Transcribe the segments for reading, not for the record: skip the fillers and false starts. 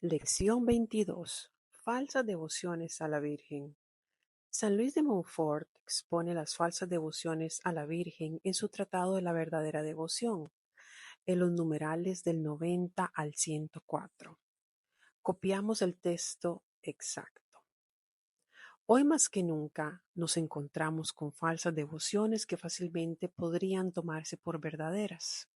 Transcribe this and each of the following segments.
Lección 22. Falsas devociones a la Virgen. San Luis de Montfort expone las falsas devociones a la Virgen en su Tratado de la verdadera devoción, en los numerales del 90 al 104. Copiamos el texto exacto. Hoy más que nunca nos encontramos con falsas devociones que fácilmente podrían tomarse por verdaderas.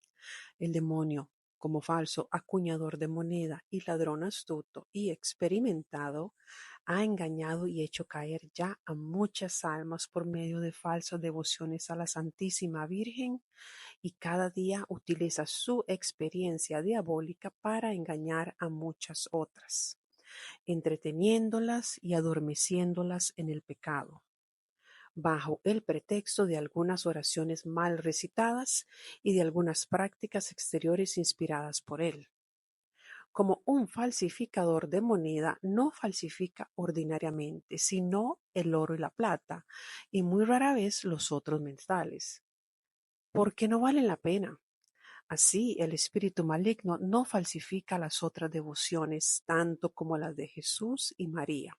El demonio, como falso acuñador de moneda y ladrón astuto y experimentado, ha engañado y hecho caer ya a muchas almas por medio de falsas devociones a la Santísima Virgen, y cada día utiliza su experiencia diabólica para engañar a muchas otras, entreteniéndolas y adormeciéndolas en el pecado, bajo el pretexto de algunas oraciones mal recitadas y de algunas prácticas exteriores inspiradas por él. Como un falsificador de moneda no falsifica ordinariamente, sino el oro y la plata, y muy rara vez los otros metales, porque no valen la pena. Así, el espíritu maligno no falsifica las otras devociones tanto como las de Jesús y María,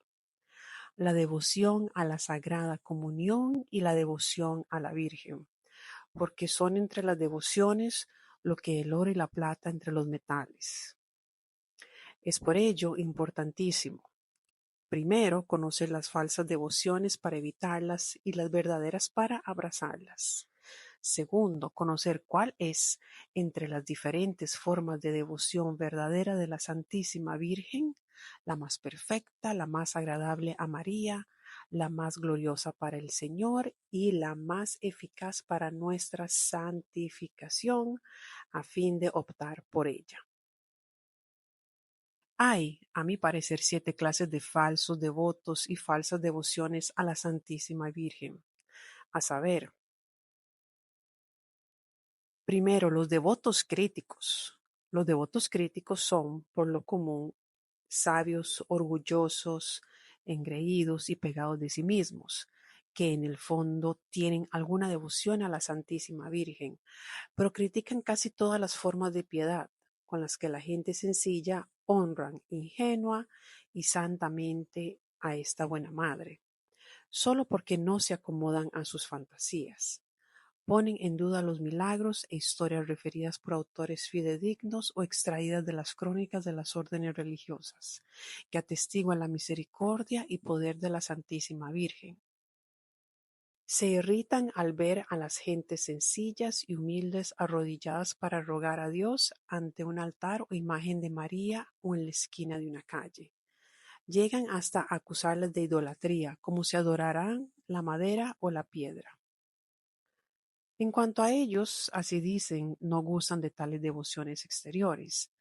la devoción a la Sagrada Comunión y la devoción a la Virgen, porque son entre las devociones lo que el oro y la plata entre los metales. Es por ello importantísimo, primero, conocer las falsas devociones para evitarlas y las verdaderas para abrazarlas. Segundo, conocer cuál es, entre las diferentes formas de devoción verdadera de la Santísima Virgen, la más perfecta, la más agradable a María, la más gloriosa para el Señor y la más eficaz para nuestra santificación, a fin de optar por ella. Hay, a mi parecer, 7 clases de falsos devotos y falsas devociones a la Santísima Virgen. A saber, primero, los devotos críticos. Los devotos críticos son, por lo común, sabios, orgullosos, engreídos y pegados de sí mismos, que en el fondo tienen alguna devoción a la Santísima Virgen, pero critican casi todas las formas de piedad con las que la gente sencilla honran ingenua y santamente a esta buena madre, solo porque no se acomodan a sus fantasías. Ponen en duda los milagros e historias referidas por autores fidedignos o extraídas de las crónicas de las órdenes religiosas, que atestiguan la misericordia y poder de la Santísima Virgen. Se irritan al ver a las gentes sencillas y humildes arrodilladas para rogar a Dios ante un altar o imagen de María o en la esquina de una calle. Llegan hasta acusarles de idolatría, como si adoraran la madera o la piedra. En cuanto a ellos, así dicen, no gustan de tales devociones exteriores,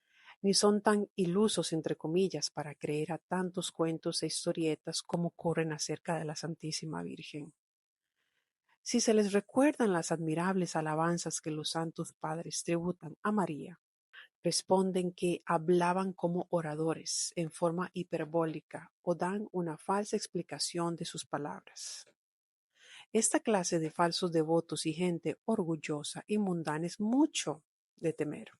ni son tan ilusos, entre comillas, para creer a tantos cuentos e historietas como corren acerca de la Santísima Virgen. Si se les recuerdan las admirables alabanzas que los santos padres tributan a María, responden que hablaban como oradores en forma hiperbólica o dan una falsa explicación de sus palabras. Esta clase de falsos devotos y gente orgullosa y mundana es mucho de temer.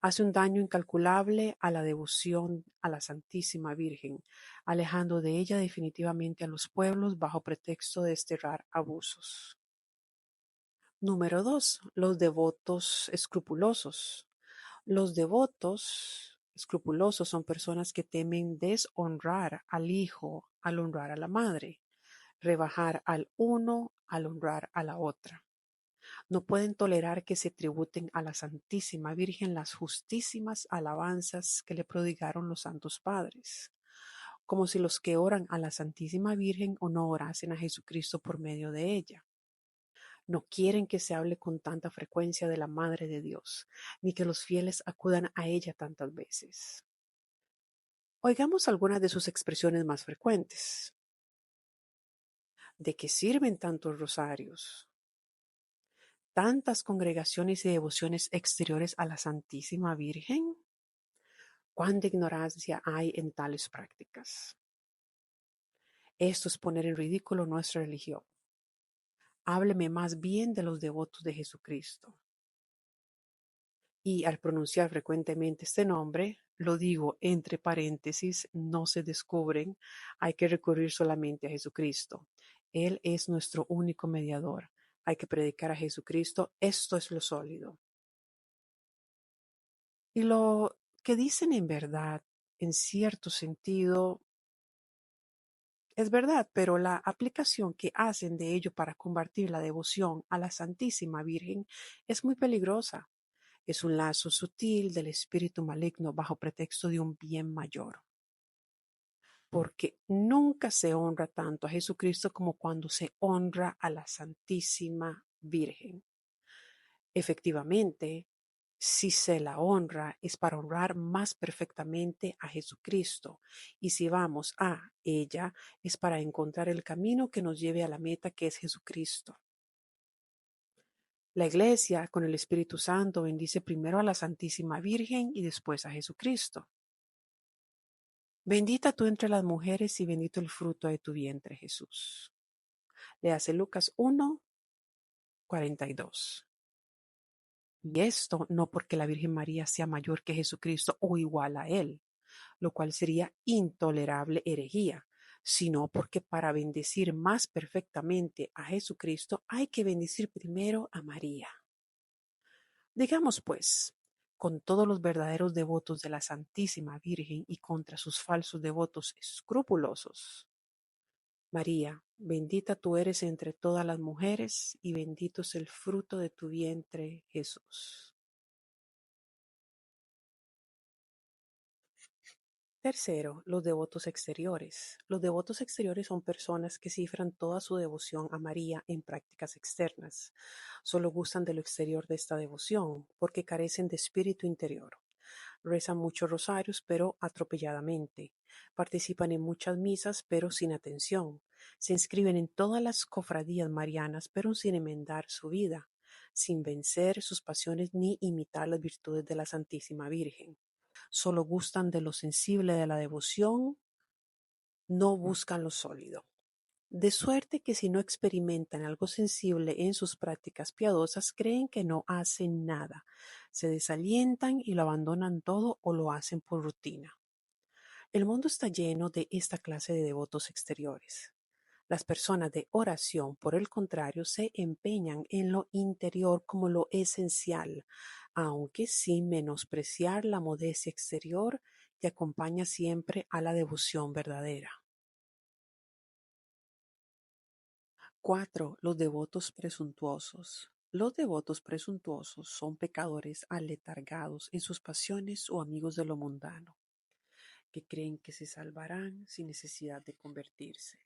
Hace un daño incalculable a la devoción a la Santísima Virgen, alejando de ella definitivamente a los pueblos bajo pretexto de desterrar abusos. Número 2. Los devotos escrupulosos. Los devotos escrupulosos son personas que temen deshonrar al hijo al honrar a la madre, rebajar al uno al honrar a la otra. No pueden tolerar que se tributen a la Santísima Virgen las justísimas alabanzas que le prodigaron los santos padres, como si los que oran a la Santísima Virgen o no orasen a Jesucristo por medio de ella. No quieren que se hable con tanta frecuencia de la Madre de Dios, ni que los fieles acudan a ella tantas veces. Oigamos algunas de sus expresiones más frecuentes. ¿De qué sirven tantos rosarios? ¿Tantas congregaciones y devociones exteriores a la Santísima Virgen? ¿Cuánta ignorancia hay en tales prácticas? Esto es poner en ridículo nuestra religión. Hábleme más bien de los devotos de Jesucristo. Y al pronunciar frecuentemente este nombre, Lo digo entre paréntesis, no se descubren, hay que recurrir solamente a Jesucristo. Él es nuestro único mediador. Hay que predicar a Jesucristo. Esto es lo sólido. Y lo que dicen en verdad, en cierto sentido, es verdad, pero la aplicación que hacen de ello para combatir la devoción a la Santísima Virgen es muy peligrosa. Es un lazo sutil del espíritu maligno bajo pretexto de un bien mayor. Porque nunca se honra tanto a Jesucristo como cuando se honra a la Santísima Virgen. Efectivamente, si se la honra es para honrar más perfectamente a Jesucristo. Y si vamos a ella es para encontrar el camino que nos lleve a la meta que es Jesucristo. La Iglesia, con el Espíritu Santo, bendice primero a la Santísima Virgen y después a Jesucristo. Bendita tú entre las mujeres y bendito el fruto de tu vientre, Jesús. Le hace Lucas 1:42. Y esto no porque la Virgen María sea mayor que Jesucristo o igual a él, lo cual sería intolerable herejía, sino porque para bendecir más perfectamente a Jesucristo hay que bendecir primero a María. Digamos pues, con todos los verdaderos devotos de la Santísima Virgen y contra sus falsos devotos escrupulosos. María, bendita tú eres entre todas las mujeres y bendito es el fruto de tu vientre, Jesús. Tercero, los devotos exteriores. Los devotos exteriores son personas que cifran toda su devoción a María en prácticas externas. Solo gustan de lo exterior de esta devoción porque carecen de espíritu interior. Rezan muchos rosarios, pero atropelladamente. Participan en muchas misas, pero sin atención. Se inscriben en todas las cofradías marianas, pero sin enmendar su vida, sin vencer sus pasiones ni imitar las virtudes de la Santísima Virgen. Solo gustan de lo sensible de la devoción, no buscan lo sólido. De suerte que si no experimentan algo sensible en sus prácticas piadosas, creen que no hacen nada, se desalientan y lo abandonan todo o lo hacen por rutina. El mundo está lleno de esta clase de devotos exteriores. Las personas de oración, por el contrario, se empeñan en lo interior como lo esencial, aunque sin menospreciar la modestia exterior que acompaña siempre a la devoción verdadera. 4. Los devotos presuntuosos. Los devotos presuntuosos son pecadores aletargados en sus pasiones o amigos de lo mundano, que creen que se salvarán sin necesidad de convertirse.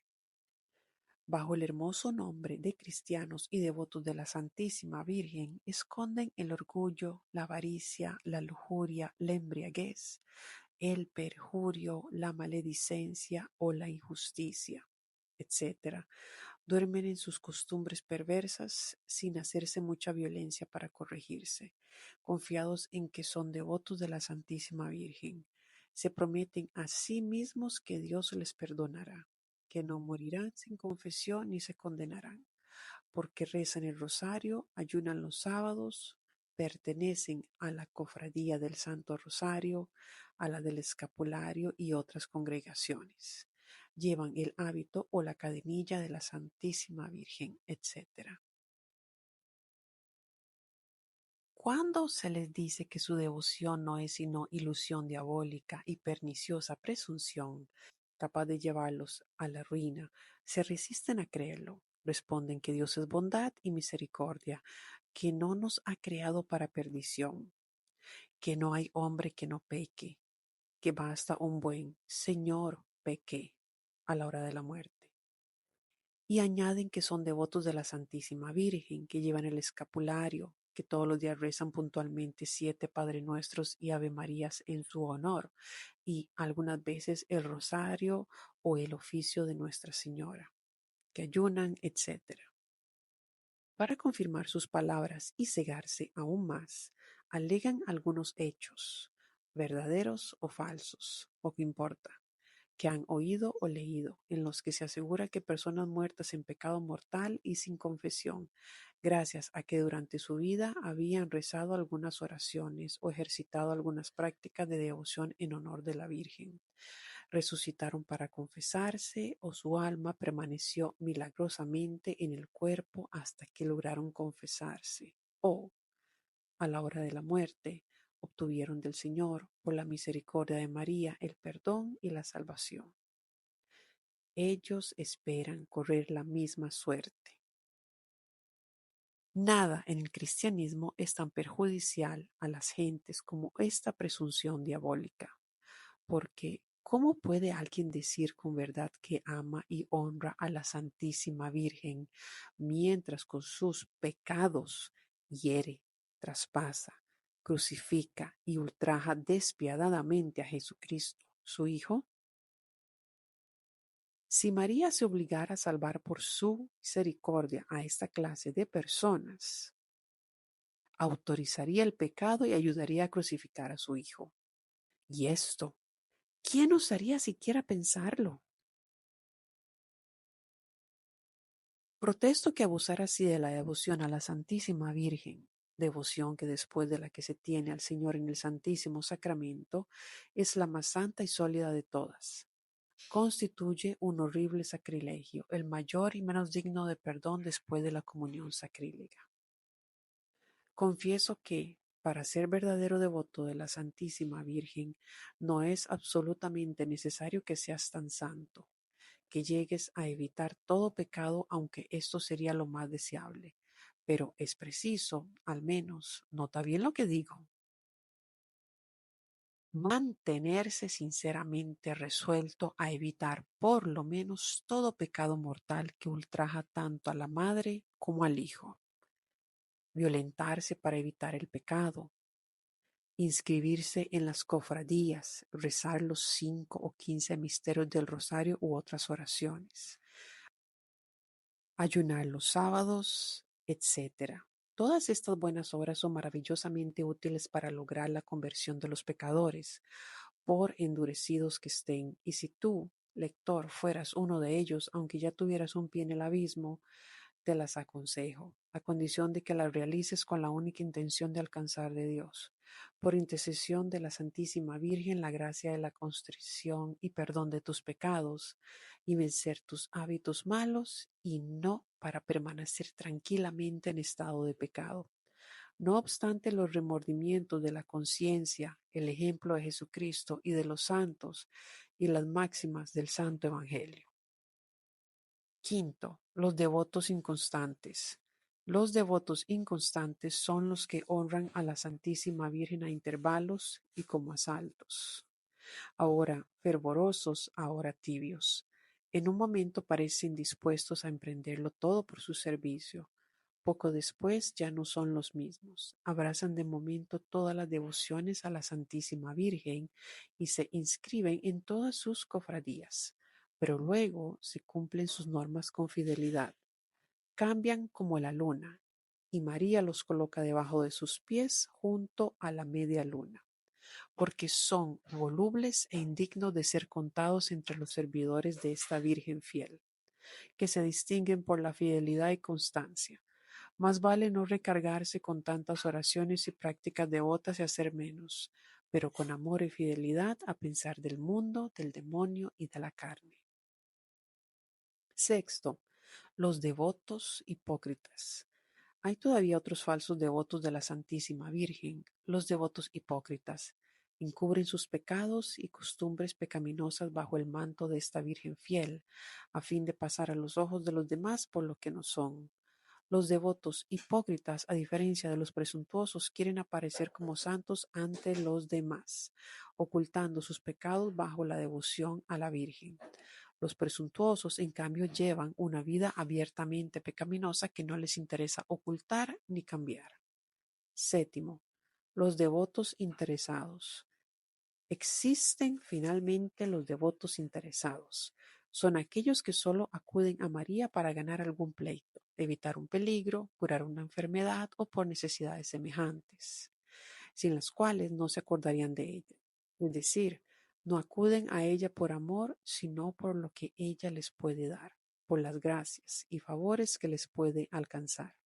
Bajo el hermoso nombre de cristianos y devotos de la Santísima Virgen, esconden el orgullo, la avaricia, la lujuria, la embriaguez, el perjurio, la maledicencia o la injusticia, etc. Duermen en sus costumbres perversas sin hacerse mucha violencia para corregirse, confiados en que son devotos de la Santísima Virgen. Se prometen a sí mismos que Dios les perdonará, que no morirán sin confesión ni se condenarán, porque rezan el rosario, ayunan los sábados, pertenecen a la cofradía del Santo Rosario, a la del Escapulario y otras congregaciones. Llevan el hábito o la cadenilla de la Santísima Virgen, etc. Cuando se les dice que su devoción no es sino ilusión diabólica y perniciosa presunción, capaz de llevarlos a la ruina, se resisten a creerlo. Responden que Dios es bondad y misericordia, que no nos ha creado para perdición, que no hay hombre que no peque, que basta un buen Señor peque a la hora de la muerte. Y añaden que son devotos de la Santísima Virgen, que llevan el escapulario, que todos los días rezan puntualmente 7 Padre Nuestros y Ave Marías en su honor, y algunas veces el rosario o el oficio de Nuestra Señora, que ayunan, etc. Para confirmar sus palabras y cegarse aún más, alegan algunos hechos, verdaderos o falsos, poco importa, que han oído o leído, en los que se asegura que personas muertas en pecado mortal y sin confesión, gracias a que durante su vida habían rezado algunas oraciones o ejercitado algunas prácticas de devoción en honor de la Virgen, resucitaron para confesarse o su alma permaneció milagrosamente en el cuerpo hasta que lograron confesarse, o, a la hora de la muerte, obtuvieron del Señor, por la misericordia de María, el perdón y la salvación. Ellos esperan correr la misma suerte. Nada en el cristianismo es tan perjudicial a las gentes como esta presunción diabólica, porque ¿cómo puede alguien decir con verdad que ama y honra a la Santísima Virgen mientras con sus pecados hiere, traspasa, crucifica y ultraja despiadadamente a Jesucristo, su Hijo? Si María se obligara a salvar por su misericordia a esta clase de personas, autorizaría el pecado y ayudaría a crucificar a su Hijo. Y esto, ¿quién osaría siquiera pensarlo? Protesto que abusar así de la devoción a la Santísima Virgen, devoción que después de la que se tiene al Señor en el Santísimo Sacramento, es la más santa y sólida de todas. Constituye un horrible sacrilegio, el mayor y menos digno de perdón después de la comunión sacrílega. Confieso que, para ser verdadero devoto de la Santísima Virgen, no es absolutamente necesario que seas tan santo, que llegues a evitar todo pecado, aunque esto sería lo más deseable. Pero es preciso, al menos, nota bien lo que digo, mantenerse sinceramente resuelto a evitar por lo menos todo pecado mortal que ultraja tanto a la madre como al hijo. Violentarse para evitar el pecado, inscribirse en las cofradías, rezar los 5 o 15 misterios del rosario u otras oraciones, ayunar los sábados, etcétera. Todas estas buenas obras son maravillosamente útiles para lograr la conversión de los pecadores, por endurecidos que estén. Y si tú, lector, fueras uno de ellos, aunque ya tuvieras un pie en el abismo, te las aconsejo, a condición de que las realices con la única intención de alcanzar de Dios, por intercesión de la Santísima Virgen, la gracia de la contrición y perdón de tus pecados, y vencer tus hábitos malos, y no para permanecer tranquilamente en estado de pecado. No obstante los remordimientos de la conciencia, el ejemplo de Jesucristo y de los santos, y las máximas del Santo Evangelio. Quinto, los devotos inconstantes. Los devotos inconstantes son los que honran a la Santísima Virgen a intervalos y como asaltos. Ahora fervorosos, ahora tibios. En un momento parecen dispuestos a emprenderlo todo por su servicio. Poco después ya no son los mismos. Abrazan de momento todas las devociones a la Santísima Virgen y se inscriben en todas sus cofradías, pero luego se cumplen sus normas con fidelidad. Cambian como la luna, y María los coloca debajo de sus pies junto a la media luna, porque son volubles e indignos de ser contados entre los servidores de esta Virgen fiel, que se distinguen por la fidelidad y constancia. Más vale no recargarse con tantas oraciones y prácticas devotas y hacer menos, pero con amor y fidelidad a pensar del mundo, del demonio y de la carne. Sexto, los devotos hipócritas. Hay todavía otros falsos devotos de la Santísima Virgen, los devotos hipócritas. Encubren sus pecados y costumbres pecaminosas bajo el manto de esta Virgen fiel, a fin de pasar a los ojos de los demás por lo que no son. Los devotos hipócritas, a diferencia de los presuntuosos, quieren aparecer como santos ante los demás, ocultando sus pecados bajo la devoción a la Virgen. Los presuntuosos, en cambio, llevan una vida abiertamente pecaminosa que no les interesa ocultar ni cambiar. Séptimo, los devotos interesados. Existen finalmente los devotos interesados. Son aquellos que solo acuden a María para ganar algún pleito, evitar un peligro, curar una enfermedad o por necesidades semejantes, sin las cuales no se acordarían de ella. Es decir, No acuden a ella por amor, sino por lo que ella les puede dar, por las gracias y favores que les puede alcanzar.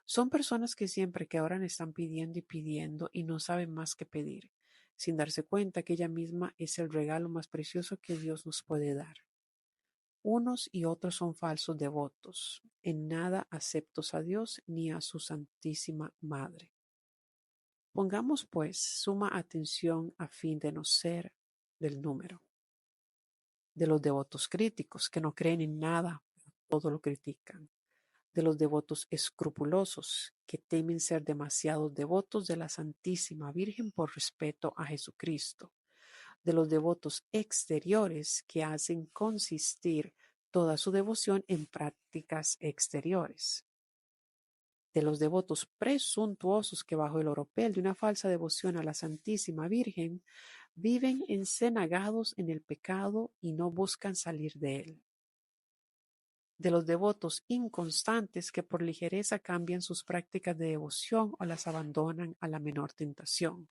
Son personas que siempre que oran están pidiendo y pidiendo y no saben más que pedir, sin darse cuenta que ella misma es el regalo más precioso que Dios nos puede dar. Unos y otros son falsos devotos, en nada aceptos a Dios ni a su Santísima Madre. Pongamos, pues, suma atención a fin de no ser del número de los devotos críticos, que no creen en nada, todo lo critican, de los devotos escrupulosos, que temen ser demasiado devotos de la Santísima Virgen por respeto a Jesucristo, de los devotos exteriores, que hacen consistir toda su devoción en prácticas exteriores, de los devotos presuntuosos que bajo el oropel de una falsa devoción a la Santísima Virgen viven encenagados en el pecado y no buscan salir de él, de los devotos inconstantes que por ligereza cambian sus prácticas de devoción o las abandonan a la menor tentación,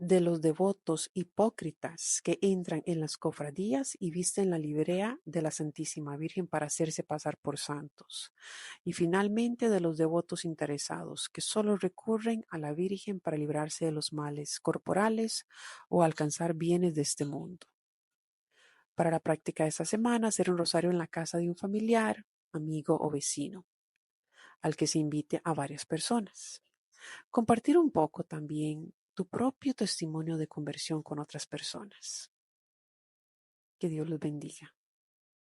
de los devotos hipócritas que entran en las cofradías y visten la librea de la Santísima Virgen para hacerse pasar por santos, y finalmente de los devotos interesados que solo recurren a la Virgen para librarse de los males corporales o alcanzar bienes de este mundo. Para la práctica de esta semana, hacer un rosario en la casa de un familiar, amigo o vecino, al que se invite a varias personas. Compartir un poco también tu propio testimonio de conversión con otras personas. Que Dios los bendiga.